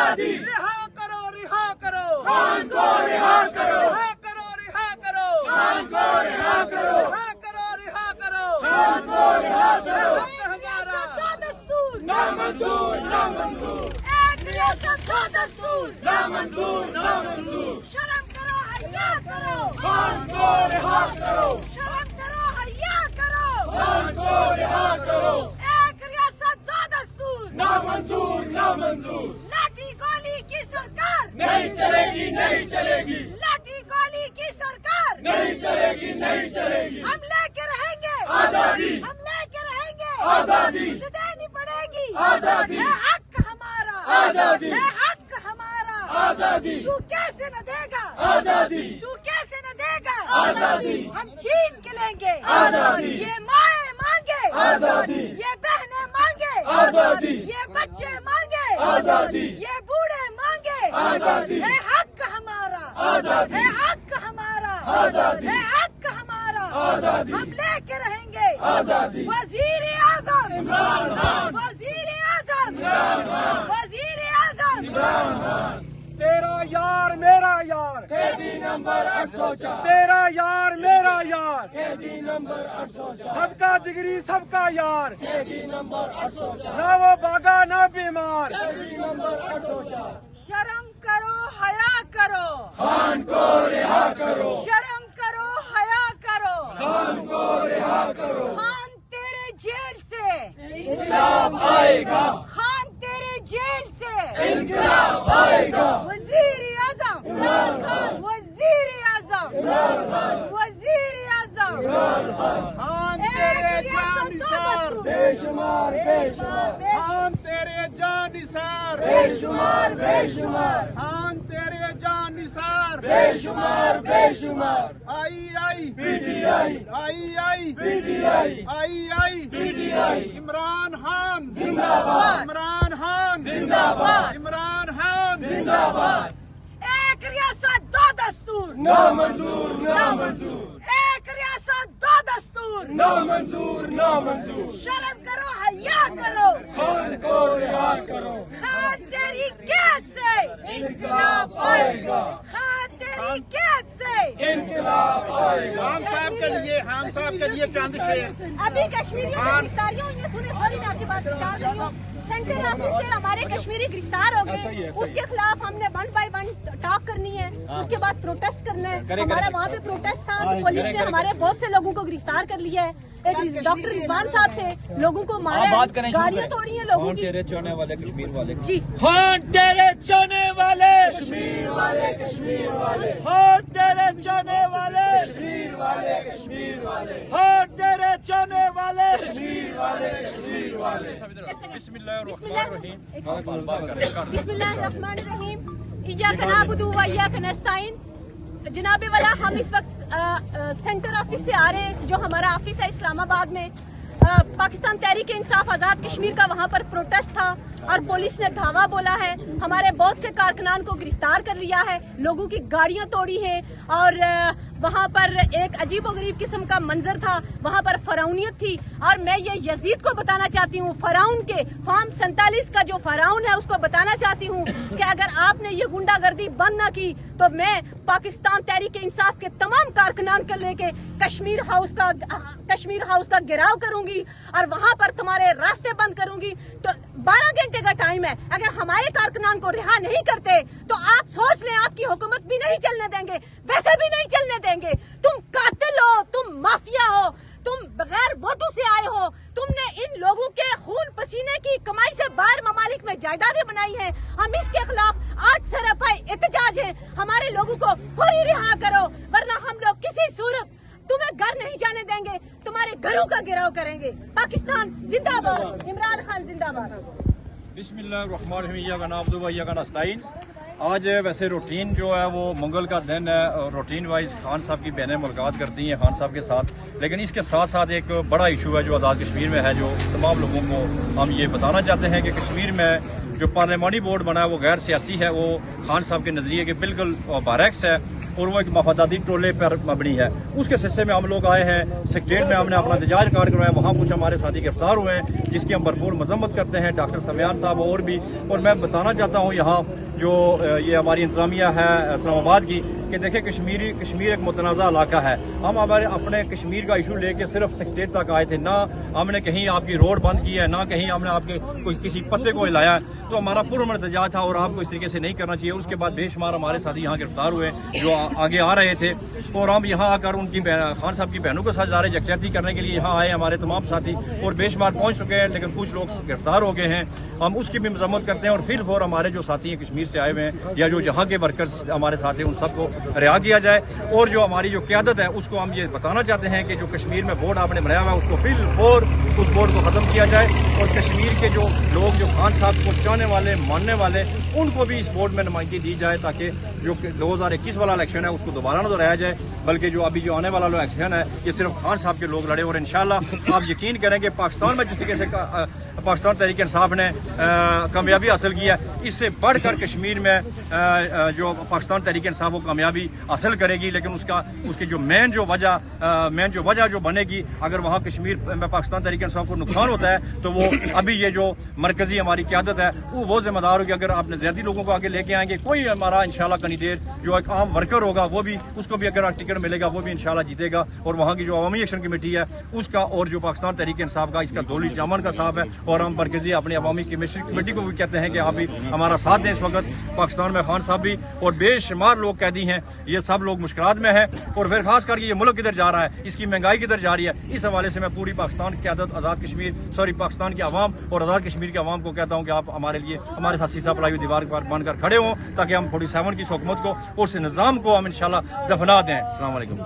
आजादी। रिहा करो खान को रिहा करो, रिहा करो रिहा करो खान को रिहा करो, रिहा करो रिहा करो खान को रिहा करो। हमारा दस्तूर नामंजूर, नामंजूर, एक रियासत दो दस्तूर नामंजूर, नामंजूर। शर्म करो हया करो खान को रिहा करो, शर्म करो हया करो खान को रिहा करो। एक रियासत दो दस्तूर नामंजूर, नामंजूर। लाठी गोली की सरकार नहीं चलेगी, नहीं चलेगी, लाठी गोली की सरकार नहीं चलेगी, नहीं चलेगी। हम लेके रहेंगे आजादी, हम लेके रहेंगे आजादी, मुझे देनी पड़ेगी आजादी। है हक हमारा आजादी, है हक हमारा आजादी, तू कैसे न देगा आजादी, तू कैसे न देगा आजादी। हम छीन के लेंगे आजादी। ये माए मांगे आजादी, ये बहनें मांगे आजादी, ये बच्चे मांगे आजादी, ये बूढ़े मांगे आजादी। है हक हमारा आजादी, है हक हमारा आजादी। है हक हमारा आजादी। हम लेके रहेंगे आजादी। वजीर आजम इमरान खान, वजीर आजम इमरान खान, वजीर आजम इमरान खान। तेरा यार मेरा यार कैदी नंबर 804, तेरा यार मेरा यार कैदी नंबर 804, सबका जिगरी सबका यार कैदी नंबर 804, ना वो बागा ना बीमार कैदी नंबर 804। शर्म करो हया करो खान को रिहा करो, शर्म करो हया करो खान को रिहा करो। खान तेरे जेल से इंकलाब आएगा, खान तेरे जेल से इंकलाब आएगा। वजीर आजम इमरान खान, वजीर आजम इमरान खान, वजीर आजम इमरान खान। खान तेरे जानिसार बेशुमार, बेशुमार, खान तेरे जानिसार बेशुमार, बेशुमार, खान तेरे जानिसार बेशुमार, बेशुमार। आई आई पीटीआई, आई आई पीटीआई, आई आई पीटीआई। इमरान खान जिंदाबाद, इमरान खान जिंदाबाद, इमरान खान जिंदाबाद। एक रियासत दो दस्तूर नामंजूर, नामंजूर, एक रियासत दो दस्तूर नामंजूर, नामंजूर। शर्म करो हया करो खान को रिहा करो, खान तेरी कैद से इंकलाब आएगा, खान तेरी कैद से इंकलाब आएगा। खान साहब के लिए चंद शेर अभी कश्मीरियों की गिरफ्तारियां हुई हैं। सुने, सॉरी मैं आपकी बात बता रही हूँ। सेंट्रल ऑफिस से हमारे कश्मीरी गिरफ्तार हो गए, उसके खिलाफ हमने 1 by 1 टॉक करनी है, उसके बाद प्रोटेस्ट करना है। हमारा वहाँ पे प्रोटेस्ट था तो पुलिस ने हमारे बहुत से लोगों को गिरफ्तार कर लिया है। एक डॉक्टर रिजवान साहब थे, लोगों को मारा, गाड़ियाँ तोड़ी हैं लोगों की। तेरे चाहने वाले कश्मीर वाले जी खान तेरे चाहने वाले कश्मीर वाले, कश्मीर वाले, खान तेरे चाहने वाले कश्मीर वाले, कश्मीर वाले, खान तेरे चाहने वाले कश्मीर वाले, कश्मीर वाले। बिस्मिल्लाहिर्रहमानिर्रहीम। इय्याका नअबुदु व इय्याका नस्तईन। जनाब वाला, हम इस वक्त सेंटर ऑफिस से आ रहे हैं, जो हमारा ऑफिस है इस्लामाबाद में। पाकिस्तान तहरीक इंसाफ आज़ाद कश्मीर का वहाँ पर प्रोटेस्ट था और पुलिस ने धावा बोला है। हमारे बहुत से कारकुनान को गिरफ्तार कर लिया है, लोगों की गाड़ियाँ तोड़ी हैं और वहाँ पर एक अजीबोगरीब किस्म का मंजर था, वहाँ पर फराउनियत थी। और मैं ये यजीद को बताना चाहती हूँ, फराउन के फॉर्म 47 का जो फराउन है उसको बताना चाहती हूँ कि अगर आपने ये गुंडागर्दी बंद ना की तो मैं पाकिस्तान तहरीक इंसाफ के तमाम कारकुनान को लेके कश्मीर हाउस का घेराव करूंगी और वहाँ पर तुम्हारे रास्ते बंद करूंगी। तो 12 घंटे का टाइम है, अगर हमारे कारकुनान को रिहा नहीं करते तो आप सोच लें आपकी हुकूमत भी नहीं चलने देंगे, वैसे भी नहीं चलने देंगे। तुम कातिल हो, तुम माफिया हो, तुम बगैर वोटों से आए हो, तुमने इन लोगों के खून पसीने की कमाई से बाहर ममालिक में जायदादें बनाई हैं। हम इसके खिलाफ 8 सरफा एहतजाज हैं। हमारे लोगों को फौरी रिहा करो, वरना हम लोग किसी सूरत तुम्हें घर नहीं जाने देंगे, तुम्हारे घरों का घेराव करेंगे। पाकिस्तान जिंदाबाद, इमरान खान जिंदाबाद। बिस्मिल्लाहिर्रहमानिर्रहीम। आज वैसे रूटीन जो है वो मंगल का दिन है और रूटीन वाइज खान साहब की बहनें मुलाकात करती हैं खान साहब के साथ, लेकिन इसके साथ साथ एक बड़ा इशू है जो आज़ाद कश्मीर में है, जो तमाम लोगों को हम ये बताना चाहते हैं कि कश्मीर में जो पार्लिमानी बोर्ड बना है वो गैर सियासी है, वो खान साहब के नज़रिए के बिल्कुल बरअक्स है। اور وہ ایک مفاداتی ٹولے پر مبنی ہے. اس کے سلسلے میں ہم لوگ آئے ہیں سیکریٹریٹ میں, ہم نے اپنا احتجاج ریکارڈ کروایا, وہاں کچھ ہمارے ساتھی گرفتار ہوئے ہیں جس کی ہم بھرپور مذمت کرتے ہیں, ڈاکٹر سمیان صاحب اور بھی. اور میں بتانا چاہتا ہوں یہاں جو یہ ہماری انتظامیہ ہے اسلام آباد کی کہ دیکھیں کشمیر ایک متنازع علاقہ ہے. ہم ہمارے اپنے کشمیر کا ایشو لے کے صرف سیکریٹریٹ تک آئے تھے, نہ ہم نے کہیں آپ کی روڈ بند کی ہے, نہ کہیں ہم نے آپ کے کسی پتے کو ہلایا ہے. تو ہمارا پرامن احتجاج تھا اور آپ کو اس طریقے سے نہیں کرنا چاہیے. اس کے بعد بے شمار ہمارے ساتھی یہاں گرفتار ہوئے جو آگے آ رہے تھے, اور ہم یہاں آ کر ان کی خان صاحب کی بہنوں کے ساتھ اظہار یکجہتی کرنے کے لیے یہاں آئے. ہمارے تمام ساتھی اور بے شمار پہنچ چکے ہیں, لیکن کچھ لوگ گرفتار ہو گئے ہیں. ہم اس کی بھی مذمت کرتے ہیں, اور فی الفور ہمارے جو ساتھی ہیں کشمیر سے آئے ہوئے ہیں یا جو یہاں کے ورکرز ہمارے ساتھ ہیں ان سب کو رہا کیا جائے. اور جو ہماری جو قیادت ہے اس کو ہم یہ بتانا چاہتے ہیں کہ جو کشمیر میں بورڈ آپ نے بنایا ہوا ہے اس کو فی الفور اس بورڈ کو ختم کیا جائے, اور کشمیر کے جو لوگ جو خان صاحب کو چاہنے والے ماننے والے ان کو بھی اس بورڈ میں نمائندگی دی جائے, تاکہ جو 2021 والا الیکشن ہے اس کو دوبارہ نہ دہرایا جائے, بلکہ جو ابھی جو آنے والا الیکشن ہے یہ صرف خان صاحب کے لوگ لڑے. اور انشاءاللہ آپ یقین کریں کہ پاکستان میں جس طریقے سے پاکستان تحریک انصاف نے کامیابی حاصل کی ہے, اس سے بڑھ کر کشمیر میں جو پاکستان تحریک انصاف وہ کامیابی حاصل کرے گی. لیکن اس کی جو مین جو وجہ جو بنے گی, اگر وہاں کشمیر میں پاکستان تحریک انصاف کو نقصان ہوتا ہے تو وہ ابھی یہ جو مرکزی ہماری قیادت ہے وہ ذمہ دار ہوگی. اگر آپ نے زیادتی لوگوں کو آگے لے کے آئیں گے, کوئی ہمارا انشاءاللہ کینڈیڈیٹ جو ایک عام ورکر ہوگا وہ بھی اس کو بھی اگر ٹکٹ ملے گا وہ بھی انشاءاللہ جیتے گا. اور وہاں کی جو عوامی ایکشن کمیٹی ہے اس کا, اور جو پاکستان تحریک انصاف کا, اس کا دولی جامن کا صاحب ہے. اور ہم مرکزی اپنی عوامی کمیٹی کو بھی کہتے ہیں کہ آپ بھی ہمارا ساتھ دیں. اس وقت پاکستان میں خان صاحب بھی اور بے شمار لوگ قیدی ہیں, یہ سب لوگ مشکلات میں ہیں. اور پھر خاص کر کے یہ ملک کدھر جا رہا ہے, اس کی مہنگائی کدھر جا رہی ہے, اس حوالے سے میں پوری پاکستان کی قیادت پاکستان کی عوام اور آزاد کشمیر کی عوام کو کہتا ہوں کہ آپ ہمارے لیے ہمارے ساتھ سیسا پلائی ہوئی دیوار پر بن کر کھڑے ہوں, تاکہ ہم 47 کی حکومت کو اور اس نظام کو ہم انشاءاللہ دفنا دیں. السلام علیکم.